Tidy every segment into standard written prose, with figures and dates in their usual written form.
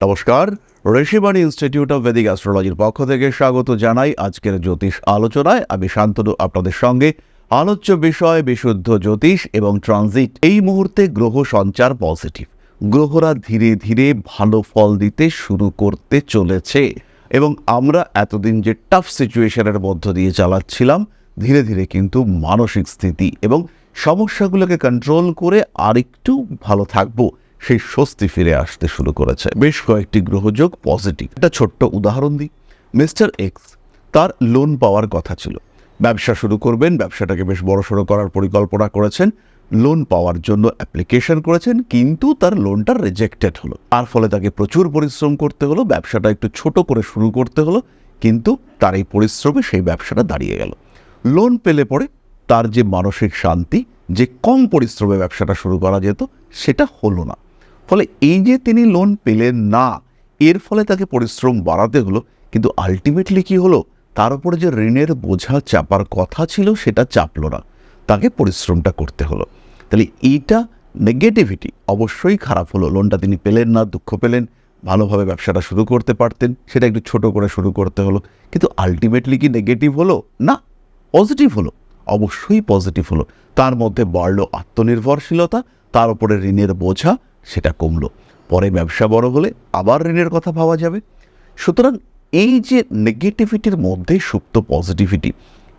নমস্কার, Rishibani institute of Vedic অ্যাস্ট্রোলজির পক্ষ থেকে স্বাগত জানাই আজকের জ্যোতিষ আলোচনায়। আমি শান্তনু আপনাদের সঙ্গে। আলোচ্য বিষয় বিশুদ্ধ জ্যোতিষ এবং ট্রানজিট। এই মুহূর্তে গ্রহ সঞ্চার পজিটিভ, গ্রহরা ধীরে ধীরে ভালো ফল দিতে শুরু করতে চলেছে এবং আমরা এতদিন যে টাফ সিচুয়েশনের মধ্য দিয়ে চালাচ্ছিলাম, ধীরে ধীরে কিন্তু মানসিক স্থিতি এবং সমস্যাগুলোকে কন্ট্রোল করে আরেকটু ভালো থাকবো, সেই স্বস্তি ফিরে আসতে শুরু করেছে। বেশ কয়েকটি গ্রহযোগ পজিটিভ। একটা ছোট্ট উদাহরণ দিই। মিস্টার এক্স, তার লোন পাওয়ার কথা ছিল, ব্যবসা শুরু করবেন, ব্যবসাটাকে বেশ বড়সড় করার পরিকল্পনা করেছেন, লোন পাওয়ার জন্য অ্যাপ্লিকেশন করেছেন, কিন্তু তার লোনটা রিজেক্টেড হলো। তার ফলে তাকে প্রচুর পরিশ্রম করতে হলো, ব্যবসাটা একটু ছোট করে শুরু করতে হলো, কিন্তু তার এই পরিশ্রমে সেই ব্যবসাটা দাঁড়িয়ে গেল। লোন পেলে পরে তার যে মানসিক শান্তি, যে কম পরিশ্রমে ব্যবসাটা শুরু করা যেত, সেটা হলো না। ফলে এই যে তিনি লোন পেলেন না, এর ফলে তাকে পরিশ্রম বাড়াতে হলো, কিন্তু আলটিমেটলি কি হলো, তার উপরে যে ঋণের বোঝা চাপার কথা ছিল সেটা চাপলো না, তাকে পরিশ্রমটা করতে হলো। তাহলে এইটা নেগেটিভিটি অবশ্যই খারাপ হলো। লোনটা তিনি পেলেন না, দুঃখ পেলেন, ভালোভাবে ব্যবসাটা শুরু করতে পারতেন, সেটা একটু ছোট করে শুরু করতে হলো, কিন্তু আলটিমেটলি কি নেগেটিভ হলো? না, পজিটিভ হলো, অবশ্যই পজিটিভ হলো। তার মধ্যে বাড়লো আত্মনির্ভরশীলতা, তার উপরে ঋণের বোঝা সেটা কমলো। পরে ব্যবসা বড় হলে আবার ঋণের কথা ভাবা যাবে। সুতরাং এই যে নেগেটিভিটির মধ্যে সুপ্ত পজিটিভিটি,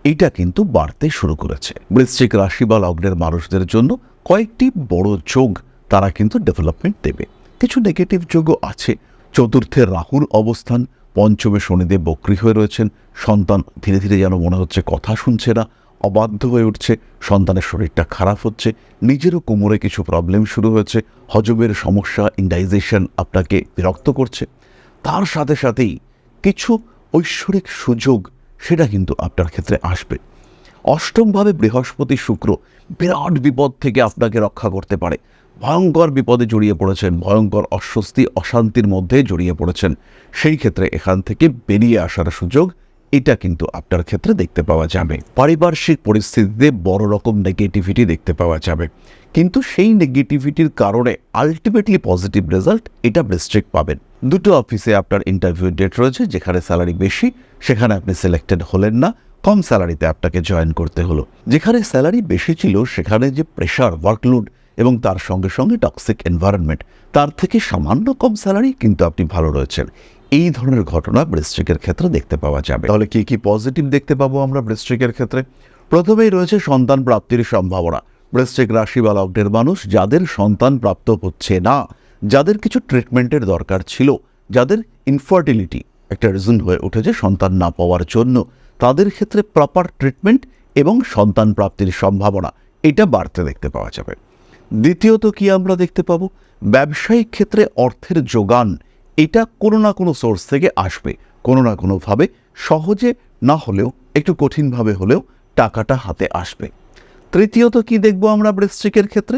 এইটা কিন্তু বাড়তে শুরু করেছে। বৃশ্চিক রাশি বা লগ্নের মানুষদের জন্য কয়েকটি বড় যোগ তারা কিন্তু ডেভেলপমেন্ট দেবে। কিছু নেগেটিভ যোগও আছে। চতুর্থে রাহুর অবস্থান, পঞ্চমে শনিদেব বক্রী হয়ে রয়েছেন। সন্তান ধীরে ধীরে যেন মনে হচ্ছে কথা শুনছে না, অবাধ্য হয়ে উঠছে, সন্তানের শরীরটা খারাপ হচ্ছে, নিজেরও কোমরে কিছু প্রবলেম শুরু হয়েছে, হজমের সমস্যা, ইনডাইজেশন আপনাকে বিরক্ত করছে। তার সাথে সাথেই কিছু ঐশ্বরিক সুযোগ সেটা কিন্তু আপনার ক্ষেত্রে আসবে। অষ্টমভাবে বৃহস্পতি শুক্র বিরাট বিপদ থেকে আপনাকে রক্ষা করতে পারে। ভয়ঙ্কর বিপদে জড়িয়ে পড়েছেন, ভয়ঙ্কর অস্বস্তি অশান্তির মধ্যে জড়িয়ে পড়েছেন, সেই ক্ষেত্রে এখান থেকে বেরিয়ে আসার সুযোগ এটা কিন্তু আপনার ক্ষেত্রে দেখতে পাওয়া যাবে। পারিপার্শ্বিক পরিস্থিতিতে বড় রকম নেগেটিভিটি দেখতে পাওয়া যাবে, কিন্তু সেই নেগেটিভিটির কারণে আলটিমেটলি পজিটিভ রেজাল্ট এটা বৃশ্চিক পাবেন। দুটো অফিসে আপনার ইন্টারভিউ ডেট রয়েছে, যেখানে স্যালারি বেশি সেখানে আপনি সিলেক্টেড হলেন না, কম স্যালারিতে আপনাকে জয়েন করতে হলো। যেখানে স্যালারি বেশি ছিল সেখানে যে প্রেশার, ওয়ার্কলোড এবং তার সঙ্গে সঙ্গে টক্সিক এনভায়রনমেন্ট, তার থেকে সামান্য কম স্যালারি কিন্তু আপনি ভালো রয়েছেন। এই ধরনের ঘটনা বৃশ্চিকের ক্ষেত্রে দেখতে পাওয়া যাবে। তাহলে কি কি পজিটিভ দেখতে পাবো আমরা বৃশ্চিকের ক্ষেত্রে? প্রথমেই রয়েছে সন্তান প্রাপ্তির সম্ভাবনা। বৃশ্চিক রাশি বা লগ্নের মানুষ যাদের সন্তান প্রাপ্ত হচ্ছে না, যাদের কিছু ট্রিটমেন্টের দরকার ছিল, যাদের ইনফার্টিলিটি একটা রিজন হয়ে উঠেছে সন্তান না পাওয়ার জন্য, তাদের ক্ষেত্রে প্রপার ট্রিটমেন্ট এবং সন্তান প্রাপ্তির সম্ভাবনা এটা বাড়তে দেখতে পাওয়া যাবে। দ্বিতীয়ত কি আমরা দেখতে পাবো? ব্যবসায়িক ক্ষেত্রে অর্থের যোগান এটা কোনো না কোনো সোর্স থেকে আসবে, কোনো না কোনোভাবে, সহজে না হলেও একটু কঠিনভাবে হলেও টাকাটা হাতে আসবে। তৃতীয়ত কি দেখব আমরা বৃশ্চিকের ক্ষেত্রে?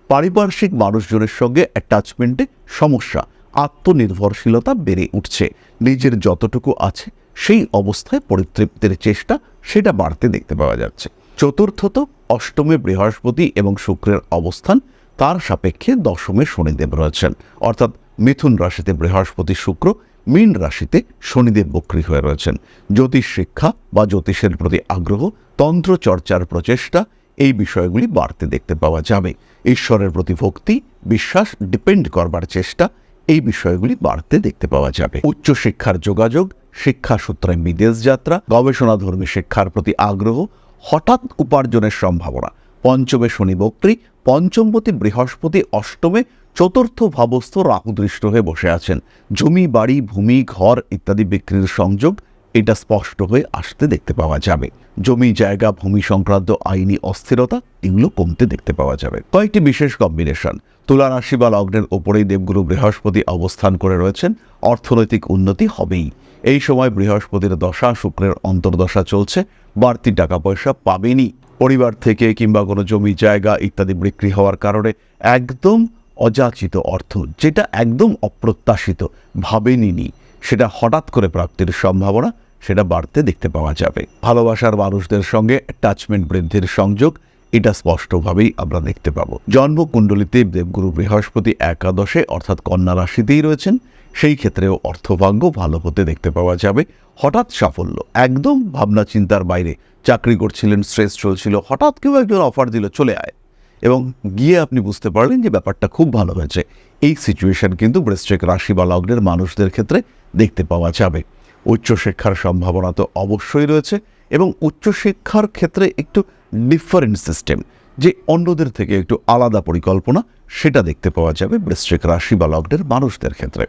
পারিপার্শ্বিক মানুষজনের সঙ্গে অ্যাটাচমেন্টে সমস্যা, আত্মনির্ভরশীলতা বেড়ে উঠছে, নিজের যতটুকু আছে সেই অবস্থায় পরিতৃপ্তির চেষ্টা সেটা বাড়তে দেখতে পাওয়া যাচ্ছে। চতুর্থত অষ্টমে বৃহস্পতি এবং শুক্রের অবস্থান, তার সাপেক্ষে দশমে শনিদেব রয়েছেন, অর্থাৎ মিথুন রাশিতে বৃহস্পতি শুক্র, মীন রাশিতে শনিদেব বক্রী হয়ে রয়েছেন। জ্যোতিষ শিক্ষা বা জ্যোতিষের প্রতি আগ্রহ, তন্ত্র চর্চার প্রচেষ্টা, এই বিষয়গুলি বাড়তে দেখতে পাওয়া যাবে। ঈশ্বরের প্রতি ভক্তি, বিশ্বাস, ডিপেন্ড করবার চেষ্টা, এই বিষয়গুলি বাড়তে দেখতে পাওয়া যাবে। উচ্চশিক্ষার যোগাযোগ, শিক্ষা সূত্রে বিদেশ যাত্রা, গবেষণাধর্মী শিক্ষার প্রতি আগ্রহ, হঠাৎ উপার্জনের সম্ভাবনা। পঞ্চমে শনি বক্রী, পঞ্চমপতি বৃহস্পতি অষ্টমে চতুর্থ ভাবস্থ রাহু দৃষ্ট হয়ে বসে আছেন। জমি, বাড়ি, ভূমি, ঘর ইত্যাদি বিক্রির সংযোগ এটা স্পষ্ট হয়ে আসতে দেখতে পাওয়া যাবে। জমি, জায়গা, ভূমি সংক্রান্ত আইনি অস্থিরতা এগুলো কমতে দেখতে পাওয়া যাবে। কয়েকটি বিশেষ কম্বিনেশন। তুলা রাশি বা লগ্নের ওপরেই দেবগুরু বৃহস্পতি অবস্থান করে রয়েছেন, অর্থনৈতিক উন্নতি হবেই। এই সময় বৃহস্পতির দশা, শুক্রের অন্তর্দশা চলছে, বাড়তি টাকা পয়সা পাবেনই। পরিবার থেকে কিংবা কোনো জমি জায়গা ইত্যাদি বিক্রি হওয়ার কারণে একদম অযাচিত অর্থ, যেটা একদম অপ্রত্যাশিত, ভাবেনি, সেটা হঠাৎ করে প্রাপ্তির সম্ভাবনা সেটা বাড়তে দেখতে পাওয়া যাবে। ভালোবাসার মানুষদের সঙ্গে অ্যাটাচমেন্ট বৃদ্ধির সংযোগ এটা স্পষ্টভাবেই আমরা দেখতে পাবো। জন্মকুণ্ডলিতে দেবগুরু বৃহস্পতি একাদশে অর্থাৎ কন্যা রাশিতেই রয়েছেন। সেই ক্ষেত্রেও অর্থভাগ্য ভালো হতে দেখতে পাওয়া যাবে। হঠাৎ সাফল্য, একদম ভাবনা চিন্তার বাইরে, চাকরি করছিলেন, স্ট্রেস চলছিল, হঠাৎ কেউ একজন অফার দিল, চলে আয়, এবং গিয়ে আপনি বুঝতে পারলেন যে ব্যাপারটা খুব ভালো হয়েছে। এই সিচুয়েশন কিন্তু বৃশ্চিক রাশি বা লগ্নের মানুষদের ক্ষেত্রে দেখতে পাওয়া যাবে। উচ্চশিক্ষার সম্ভাবনা তো অবশ্যই রয়েছে, এবং উচ্চশিক্ষার ক্ষেত্রে একটু ডিফারেন্ট সিস্টেম, যে অন্যদের থেকে একটু আলাদা পরিকল্পনা, সেটা দেখতে পাওয়া যাবে বৃশ্চিক রাশি বা লগ্নের মানুষদের ক্ষেত্রে।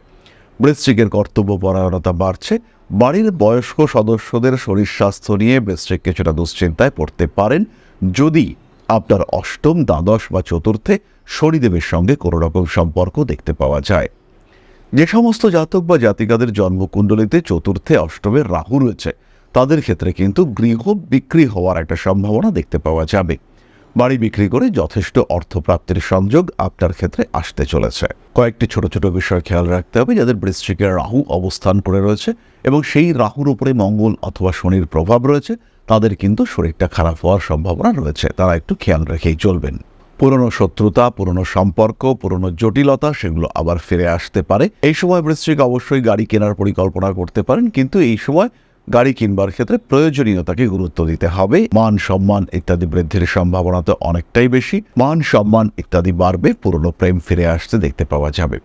বৃশ্চিকের কর্তব্যপরায়ণতা বাড়ছে। বাড়ির বয়স্ক সদস্যদের শরীর স্বাস্থ্য নিয়ে বৃশ্চিক কিছুটা দুশ্চিন্তায় পড়তে পারেন, যদি আপনার অষ্টম, দ্বাদশ বা চতুর্থে শনিদেবের সঙ্গে কোনো রকম সম্পর্ক দেখতে পাওয়া যায়। যে সমস্ত জাতক বা জাতিকাদের জন্মকুণ্ডলিতে চতুর্থে, অষ্টমে রাহু রয়েছে, তাদের ক্ষেত্রে কিন্তু গৃহ বিক্রি হওয়ার একটা সম্ভাবনা দেখতে পাওয়া যাবে। বাড়ি বিক্রি করে যথেষ্ট অর্থপ্রাপ্তির সংযোগ আপনার ক্ষেত্রে আসতে চলেছে। কয়েকটি ছোট ছোট বিষয় খেয়াল রাখতে হবে। যাদের বৃশ্চিকের রাহু অবস্থান করে রয়েছে এবং সেই রাহুর উপরে মঙ্গল অথবা শনির প্রভাব রয়েছে, তাদের কিন্তু শরীরটা খারাপ হওয়ার সম্ভাবনা রয়েছে, তারা একটু খেয়াল রেখেই চলবেন। পুরনো শত্রুতা, পুরনো সম্পর্ক, পুরনো জটিলতা, সেগুলো আবার ফিরে আসতে পারে। এই সময় বৃশ্চিক অবশ্যই গাড়ি কেনার পরিকল্পনা করতে পারেন, কিন্তু এই সময় গাড়ি কিনবার ক্ষেত্রে প্রয়োজনীয়তাকে গুরুত্ব দিতে হবে। মান সম্মান ইত্যাদি বৃদ্ধির সম্ভাবনা তো অনেকটাই বেশি। মান সম্মান ইত্যাদি বাড়বে, পুরনো প্রেম ফিরে আসতে দেখতে পাওয়া যাবে।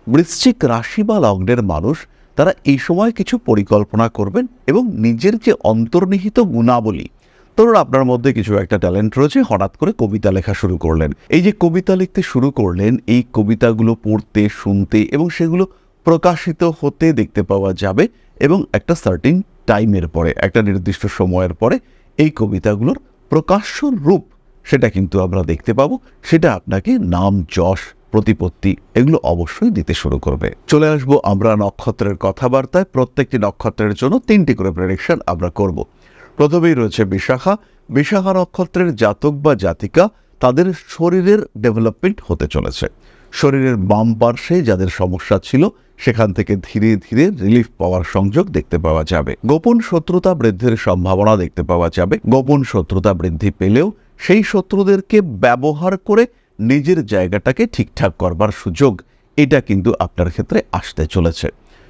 বৃশ্চিক রাশি বা লগ্নের মানুষ, তারা এই সময় কিছু পরিকল্পনা করবেন এবং নিজের যে অন্তর্নিহিত গুণাবলী, ধরুন আপনার মধ্যে কিছু একটা ট্যালেন্ট রয়েছে, হঠাৎ করে কবিতা লেখা শুরু করলেন। এই যে কবিতা লিখতে শুরু করলেন, এই কবিতাগুলো পড়তে, শুনতে এবং সেগুলো প্রকাশিত হতে দেখতে পাওয়া যাবে, এবং একটা সার্টিন টাইমের পরে, একটা নির্দিষ্ট সময়ের পরে এই কবিতাগুলোর প্রকাশ্য রূপ, সেটা কিন্তু আমরা দেখতে পাবো। সেটা আপনাকে নাম, যশ, প্রতিপত্তি এগুলো অবশ্যই দিতে শুরু করবে। চলে আসবো আমরা নক্ষত্রের কথাবার্তায়। প্রত্যেকটি নক্ষত্রের জন্য 3টি করে প্রেডিকশন আমরা করব। প্রথমেই রয়েছে বিশাখা। বিশাখা নক্ষত্রের জাতক বা জাতিকা, তাদের শরীরের ডেভেলপমেন্ট হতে চলেছে। শরীরের বাম পার্শ্বে যাদের সমস্যা ছিল, সেখান থেকে ধীরে ধীরে রিলিফ পাওয়ার সংযোগ দেখতে পাওয়া যাবে। গোপন শত্রুতা বৃদ্ধির সম্ভাবনা দেখতে পাওয়া যাবে। গোপন শত্রুতা বৃদ্ধি পেলেও সেই শত্রুদেরকে ব্যবহার করে নিজের জায়গাটাকে ঠিকঠাক করবার সুযোগ, এটা কিন্তু আপনার ক্ষেত্রে আসতে চলেছে।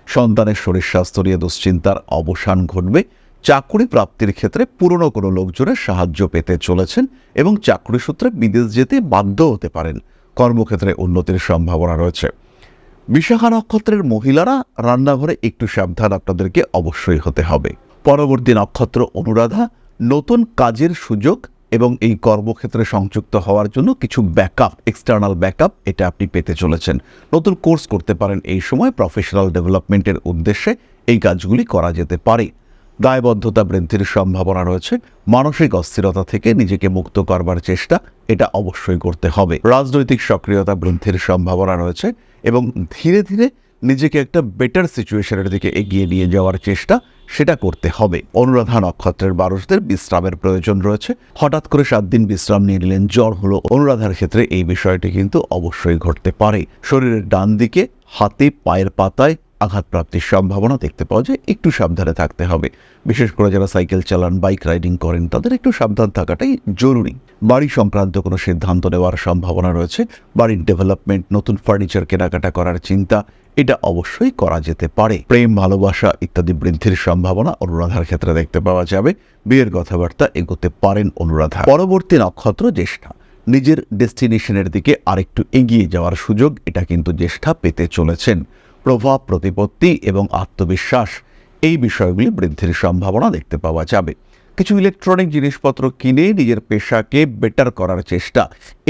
সন্তানের শরীর স্বাস্থ্য নিয়ে দুশ্চিন্তার অবসান ঘটবে। চাকরি প্রাপ্তির ক্ষেত্রে পুরনো কোনো লোকজনের সাহায্য পেতে চলেছেন এবং চাকরি সূত্রে বিদেশ যেতে বাধ্য হতে পারেন। কর্মক্ষেত্রে উন্নতির সম্ভাবনা রয়েছে। বিশাখা নক্ষত্রের মহিলারা, রান্নাঘরে একটু সাবধান আপনাদেরকে অবশ্যই হতে হবে। পরবর্তী নক্ষত্র অনুরাধা। নতুন কাজের সুযোগ এবং এই কর্মক্ষেত্রে সংযুক্ত হওয়ার জন্য কিছু ব্যাকআপ, এক্সটার্নাল ব্যাকআপ, এটা আপনি পেতে চলেছেন। নতুন কোর্স করতে পারেন এই সময়, প্রফেশনাল ডেভেলপমেন্টের উদ্দেশ্যে এই কাজগুলি করা যেতে পারে। দায়বদ্ধতা বৃদ্ধির সম্ভাবনা রয়েছে। মানসিক অস্থিরতা থেকে নিজেকে মুক্ত করবার চেষ্টা, এটা অবশ্যই করতে হবে। রাজনৈতিক সক্রিয়তা বৃদ্ধির সম্ভাবনা রয়েছে এবং ধীরে ধীরে নিজেকে একটা বেটার সিচুয়েশনের দিকে এগিয়ে নিয়ে যাওয়ার চেষ্টা, সেটা করতে হবে। অনুরাধা নক্ষত্রের মানুষদের বিশ্রামের প্রয়োজন রয়েছে। হঠাৎ করে 7 দিন বিশ্রাম নিয়ে নিলেন, জ্বর হলো, অনুরাধার ক্ষেত্রে এই বিষয়টি কিন্তু অবশ্যই ঘটতে পারে। শরীরের ডান দিকে, হাতে, পায়ের পাতায় আঘাতপ্রাপ্তির সম্ভাবনা দেখতে পাওয়া যায়, একটু সাবধানে থাকতে হবে। বিশেষ করে যারা সাইকেল চালান, বাইক রাইডিং করেন, তাদের একটু সাবধান থাকাটাই জরুরি। বাড়ি সংক্রান্ত কোনো সিদ্ধান্ত নেওয়ার সম্ভাবনা রয়েছে। বাড়ির ডেভেলপমেন্ট, নতুন ফার্নিচার কেনাকাটা করার চিন্তা, এটা অবশ্যই করা যেতে পারে। প্রেম, ভালোবাসা ইত্যাদি বৃদ্ধির সম্ভাবনা অনুরাধার ক্ষেত্রে দেখতে পাওয়া যাবে। বিয়ের কথাবার্তা এগোতে পারেন অনুরাধা। পরবর্তী নক্ষত্র জ্যেষ্ঠা। নিজের ডেস্টিনেশনের দিকে আরেকটু এগিয়ে যাওয়ার সুযোগ, এটা কিন্তু জ্যেষ্ঠা পেতে চলেছেন। প্রভাব, প্রতিপত্তি এবং আত্মবিশ্বাস, এই বিষয়গুলি বৃদ্ধির সম্ভাবনা দেখতে পাওয়া যাবে। কিছু ইলেকট্রনিক জিনিসপত্র কিনে নিজের পেশাকে বেটার করার চেষ্টা,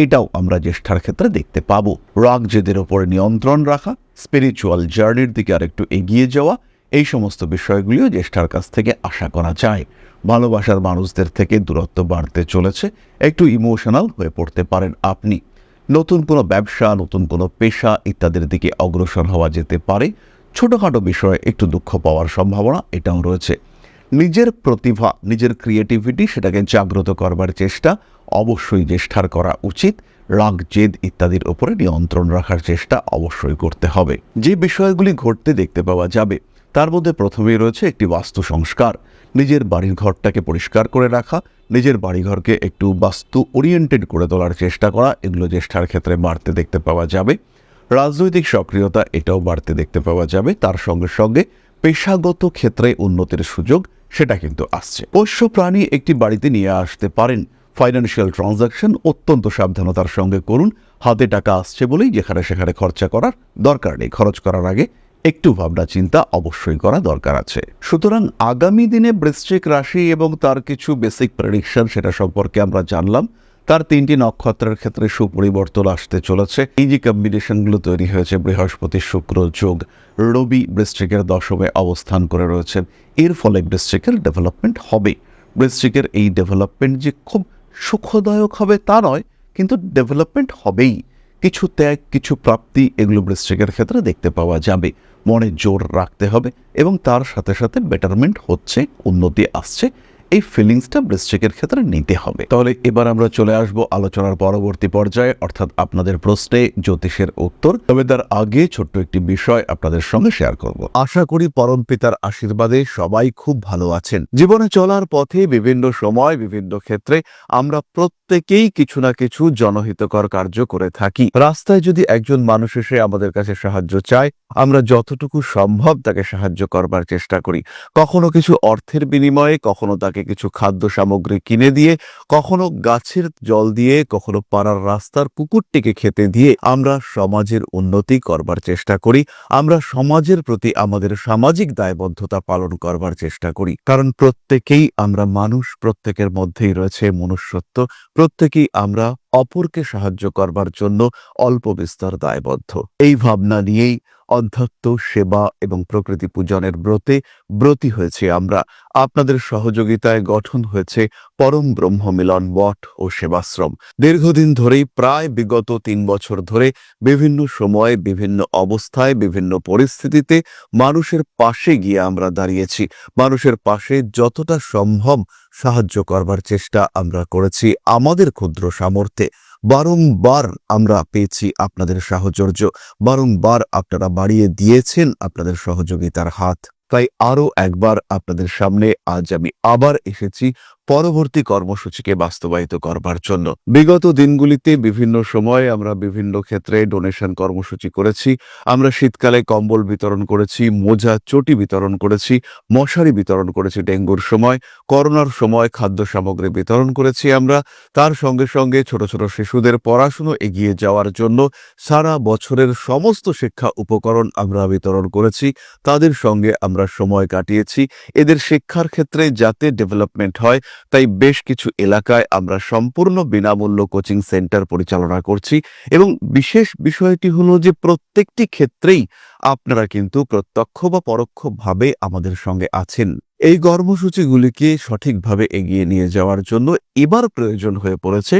এটাও আমরা জ্যেষ্ঠার ক্ষেত্রে দেখতে পাবো। রাগ জেদের ওপর নিয়ন্ত্রণ রাখা, স্পিরিচুয়াল জার্নির দিকে আরেকটু এগিয়ে যাওয়া, এই সমস্ত বিষয়গুলিও জ্যেষ্ঠার কাছ থেকে আশা করা যায়। ভালোবাসার মানুষদের থেকে দূরত্ব বাড়তে চলেছে। একটু ইমোশনাল হয়ে পড়তে পারেন আপনি। নতুন কোনো ব্যবসা, নতুন কোনো পেশা ইত্যাদির দিকে অগ্রসর হওয়া যেতে পারে। ছোটোখাটো বিষয়ে একটু দুঃখ পাওয়ার সম্ভাবনা এটাও রয়েছে। নিজের প্রতিভা, নিজের ক্রিয়েটিভিটি, সেটাকে জাগ্রত করবার চেষ্টা অবশ্যই জ্যেষ্ঠার করা উচিত। রাগ, জেদ ইত্যাদির ওপরে নিয়ন্ত্রণ রাখার চেষ্টা অবশ্যই করতে হবে। যে বিষয়গুলি ঘটতে দেখতে পাওয়া যাবে, তার মধ্যে প্রথমেই রয়েছে একটি বাস্তু সংস্কার। নিজের বাড়ির ঘরটাকে পরিষ্কার করে রাখা, নিজের বাড়িঘরকে একটু বাস্তু ওরিয়েন্টেড করে তোলার চেষ্টা করা, এগুলো জ্যেষ্ঠার ক্ষেত্রে বাড়তে দেখতে পাওয়া যাবে। রাজনৈতিক সক্রিয়তা এটাও বাড়তে দেখতে পাওয়া যাবে। তার সঙ্গে সঙ্গে পেশাগত ক্ষেত্রে উন্নতির সুযোগ সেটা কিন্তু আসছে। পোষ্য প্রাণী একটি বাড়িতে নিয়ে আসতে পারেন। ফাইন্যান্সিয়াল ট্রানজাকশন অত্যন্ত সাবধানতার সঙ্গে করুন। হাতে টাকা আসছে বলেই যেখানে সেখানে খরচা করার দরকার নেই। খরচ করার আগে একটু ভাবনা চিন্তা অবশ্যই করা দরকার আছে। সুতরাং আগামী দিনে বৃশ্চিক রাশি এবং তার কিছু বেসিক প্রেডিকশন সেটা সম্পর্কে আমরা জানলাম। তার 3টি নক্ষত্রের ক্ষেত্রে সুপরিবর্তন আসতে চলেছে। এই যে কম্বিনেশনগুলো তৈরি হয়েছে, বৃহস্পতি শুক্র যোগ, রবি বৃশ্চিকের দশমে অবস্থান করে রয়েছেন, এর ফলে বৃশ্চিকের ডেভেলপমেন্ট হবে। বৃশ্চিকের এই ডেভেলপমেন্ট যে খুব সুখদায়ক হবে তা নয়, কিন্তু ডেভেলপমেন্ট হবেই। কিছু ত্যাগ, কিছু প্রাপ্তি, এগুলো বৃশ্চিকের ক্ষেত্রে দেখতে পাওয়া যাবে। মনে জোর রাখতে হবে এবং তার সাথে সাথে বেটারমেন্ট হচ্ছে, উন্নতি আসছে, এই ফিলিংসটা বৃশ্চিকের ক্ষেত্রে নিতে হবে। তাহলে এবার আমরা চলে আসব আলোচনার পরবর্তী পর্যায়ে, অর্থাৎ আপনাদের প্রশ্নে জ্যোতিষের উত্তর। তবে তার আগে ছোট্ট একটি বিষয় আপনাদের সঙ্গে শেয়ার করব। আশা করি পরম পিতার আশীর্বাদে সবাই খুব ভালো আছেন। জীবনে চলার পথে বিভিন্ন সময় বিভিন্ন ক্ষেত্রে আমরা প্রত্যেকেই কিছু না কিছু জনহিতকর কার্য করে থাকি। রাস্তায় যদি একজন মানুষ এসে আমাদের কাছে সাহায্য চায়, আমরা যতটুকু সম্ভব তাকে সাহায্য করবার চেষ্টা করি। কখনো কিছু অর্থের বিনিময়ে, কখনো তাকে কিছু খাদ্য সামগ্রী কিনে দিয়ে, কখনো গাছের জল দিয়ে, কখনো পাড়ার রাস্তার কুকুরটিকে খেতে দিয়ে আমরা সমাজের উন্নতি করবার চেষ্টা করি। আমরা সমাজের প্রতি আমাদের সামাজিক দায়বদ্ধতা পালন করবার চেষ্টা করি। কারণ প্রত্যেকেই আমরা মানুষ, প্রত্যেকের মধ্যেই রয়েছে মনুষ্যত্ব, প্রত্যেকেই আমরা অপরকে সাহায্য করবার জন্য অল্প বিস্তর দায়বদ্ধ। এই ভাবনা নিয়েই অধ্যাত্ম, সেবা এবং প্রকৃতি পূজনের ব্রতী হয়েছে আমরা। আপনাদের সহযোগিতায় গঠন হয়েছে পরম ব্রহ্ম মিলন মঠ ও সেবাশ্রম। দীর্ঘদিন ধরেই, প্রায় বিগত 3 বছর ধরে বিভিন্ন সময়ে, বিভিন্ন অবস্থায়, বিভিন্ন পরিস্থিতিতে মানুষের পাশে গিয়ে আমরা দাঁড়িয়েছি। মানুষের পাশে যতটা সম্ভব সাহায্য করবার চেষ্টা আমরা করেছি আমাদের ক্ষুদ্র সামর্থ্যে। বারংবার আমরা পেয়েছি আপনাদের সাহচর্য, বারংবার আপনারা বাড়িয়ে দিয়েছেন আপনাদের সহযোগিতার হাত। তাই আরও একবার আপনাদের সামনে আজ আমি আবার এসেছি পরবর্তী কর্মসূচিকে বাস্তবায়িত করবার জন্য। বিগত দিনগুলিতে বিভিন্ন সময়ে আমরা বিভিন্ন ক্ষেত্রে ডোনেশন কর্মসূচি করেছি। আমরা শীতকালে কম্বল বিতরণ করেছি, মোজা চটি বিতরণ করেছি, মশারি বিতরণ করেছি ডেঙ্গুর সময়, করোনার সময় খাদ্য সামগ্রী বিতরণ করেছি আমরা। তার সঙ্গে সঙ্গে ছোট ছোট শিশুদের পড়াশুনো এগিয়ে যাওয়ার জন্য সারা বছরের সমস্ত শিক্ষা উপকরণ আমরা বিতরণ করেছি। তাদের সঙ্গে আমরা সময় কাটিয়েছি। এদের শিক্ষার ক্ষেত্রে যাতে ডেভেলপমেন্ট হয়, তাই বেশ কিছু এলাকায় আমরা সম্পূর্ণ বিনামূল্য কোচিং সেন্টার পরিচালনা করছি। এবং বিশেষ বিষয়টি হলো যে প্রত্যেকটি ক্ষেত্রেই আপনারা কিন্তু প্রত্যক্ষ বা পরোক্ষভাবে আমাদের সঙ্গে আছেন। এই কর্মসূচিগুলিকে সঠিকভাবে এগিয়ে নিয়ে যাওয়ার জন্য এবার প্রয়োজন হয়ে পড়েছে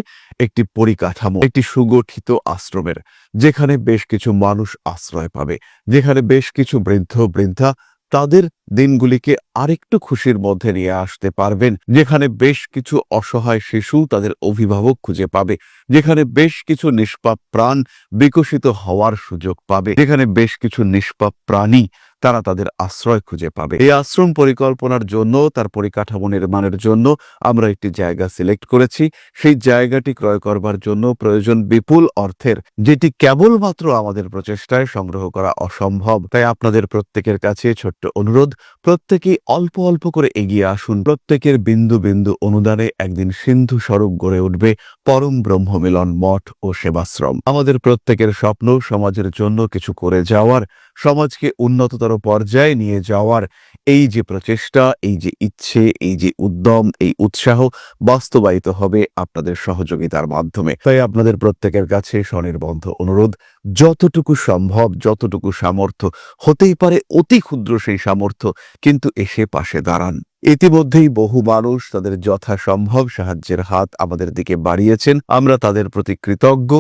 একটি পরিকাঠামো, একটি সুগঠিত আশ্রমের, যেখানে বেশ কিছু মানুষ আশ্রয় পাবে, যেখানে বেশ কিছু বৃদ্ধ বৃদ্ধা তাদের দিনগুলিকে আরেকটু খুশির মধ্যে নিয়ে আসতে পারবেন, যেখানে বেশ কিছু অসহায় শিশু তাদের অভিভাবক খুঁজে পাবে, যেখানে বেশ কিছু নিষ্পাপ প্রাণ বিকশিত হওয়ার সুযোগ পাবে, যেখানে বেশ কিছু নিষ্পাপ প্রাণী তারা তাদের আশ্রয় খুঁজে পাবে। এই আশ্রম পরিকল্পনার জন্য, তার পরিকাঠামো নির্মাণের জন্য আমরা একটি জায়গা সিলেক্ট করেছি। সেই জায়গাটি ক্রয় করবার জন্য প্রয়োজন বিপুল অর্থের, যেটি কেবলমাত্র আমাদের প্রচেষ্টায় সংগ্রহ করা অসম্ভব। তাই আপনাদের প্রত্যেকের কাছে ছোট্ট অনুরোধ, প্রত্যেকেই অল্প অল্প করে এগিয়ে আসুন। প্রত্যেকের বিন্দু বিন্দু অনুদানে একদিন সিন্ধু স্বরূপ গড়ে উঠবে পরম ব্রহ্ম মিলন মঠ ও সেবাশ্রম। আমাদের প্রত্যেকের স্বপ্ন সমাজের জন্য কিছু করে যাওয়ার, সমাজকে উন্নততর পর্যায়ে নিয়ে যাওয়ার এই যে প্রচেষ্টা, এই যে ইচ্ছে, এই যে উদ্যম, এই উৎসাহ বাস্তবায়িত হবে আপনাদের সহযোগিতার মাধ্যমে। তাই আপনাদের প্রত্যেকের কাছে স্বনির্বন্ধ অনুরোধ, যতটুকু সম্ভব, যতটুকু সামর্থ্য, হতেই পারে অতি ক্ষুদ্র সেই সামর্থ্য, কিন্তু এসে পাশে দাঁড়ান। ইতিমধ্যেই বহু মানুষ তাদের যথাসম্ভব সাহায্যের হাত আমাদের দিকে বাড়িয়েছেন। আমরা তাদের প্রতি কৃতজ্ঞ,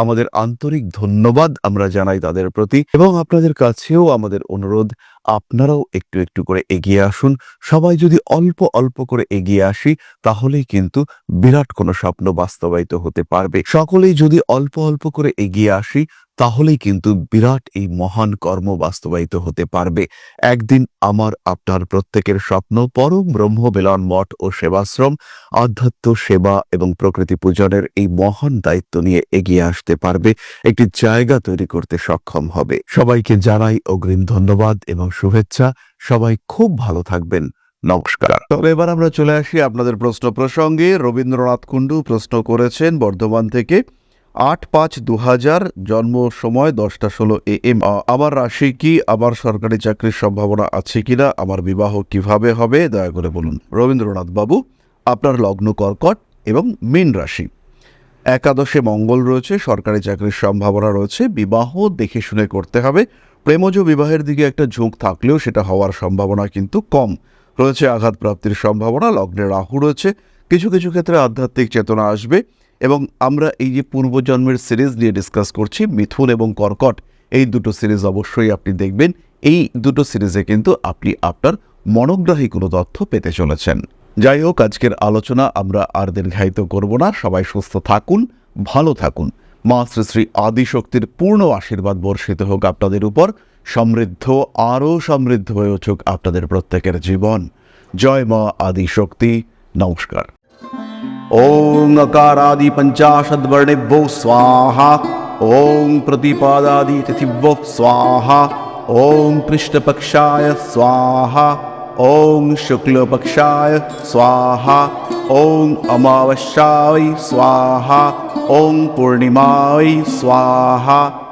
আমাদের আন্তরিক ধন্যবাদ আমরা জানাই তাদের প্রতি। এবং আপনাদের কাছেও আমাদের অনুরোধ, আপনারাও একটু একটু করে এগিয়ে আসুন। সবাই যদি অল্প অল্প করে এগিয়ে আসি তাহলেই কিন্তু বিরাট কোনো স্বপ্ন বাস্তবায়িত হতে পারবে। সকলেই যদি অল্প অল্প করে এগিয়ে আসি তাহলেই কিন্তু বিরাট এই মহান কর্ম বাস্তবায়িত হতে পারবে। একদিন আমার আপনার প্রত্যেকের স্বপ্ন পরম ব্রহ্ম মিলন মঠ ও সেবাশ্রম আধ্যাত্ম সেবা এবং প্রকৃতি পূজনের এই মহান দায়িত্ব নিয়ে এগিয়ে আসতে পারবে, একটি জায়গা তৈরি করতে সক্ষম হবে। সবাইকে জানাই অগ্রিম ধন্যবাদ এবং শুভেচ্ছা। সবাই খুব ভালো থাকবেন। নমস্কার। তবে এবার আমরা চলে আসি আপনাদের প্রশ্ন প্রসঙ্গে। রবীন্দ্রনাথ কুণ্ডু প্রশ্ন করেছেন বর্ধমান থেকে। 8/5/2000 জন্ম সময় 10টা 16 AM। আমার রাশি কি? আমার সরকারি চাকরির সম্ভাবনা আছে কিনা? আমার বিবাহ কিভাবে হবে? দয়া করে বলুন। রবীন্দ্রনাথ বাবু, আপনার লগ্ন কর্কট এবং মীন রাশি, একাদশে মঙ্গল রয়েছে, সরকারি চাকরির সম্ভাবনা রয়েছে। বিবাহ দেখে শুনে করতে হবে। প্রেমজ বিবাহের দিকে একটা ঝোঁক থাকলেও সেটা হওয়ার সম্ভাবনা কিন্তু কম রয়েছে। আঘাত প্রাপ্তির সম্ভাবনা। লগ্নে রাহু রয়েছে। কিছু কিছু ক্ষেত্রে আধ্যাত্মিক চেতনা আসবে। এবং আমরা এই যে পূর্বজন্মের সিরিজ নিয়ে ডিসকাস করছি, মিথুন এবং কর্কট, এই দুটো সিরিজ অবশ্যই আপনি দেখবেন। এই দুটো সিরিজে কিন্তু আপনি আপনার মনোগ্রাহী কোনো তথ্য পেতে চলেছেন। যাই হোক, আজকের আলোচনা আমরা আর দীর্ঘায়িত করব না। সবাই সুস্থ থাকুন, ভালো থাকুন। মা শ্রী শ্রী আদিশক্তির পূর্ণ আশীর্বাদ বর্ষিত হোক আপনাদের উপর। সমৃদ্ধ, আরও সমৃদ্ধ হয়ে উঠুক আপনাদের প্রত্যেকের জীবন। জয় মা আদিশক্তি। নমস্কার। ওং अकारादि पंचाशद्वर्णेभ्यो स्वाहा। ओं प्रतिपादादि तिथिभ्यो स्वाहा। ओं कृष्णपक्षाय स्वाहा। ओं शुक्लपक्षाय स्वाहा। ओं अमावस्याय स्वाहा। ओं पूर्णिमाय स्वाहा।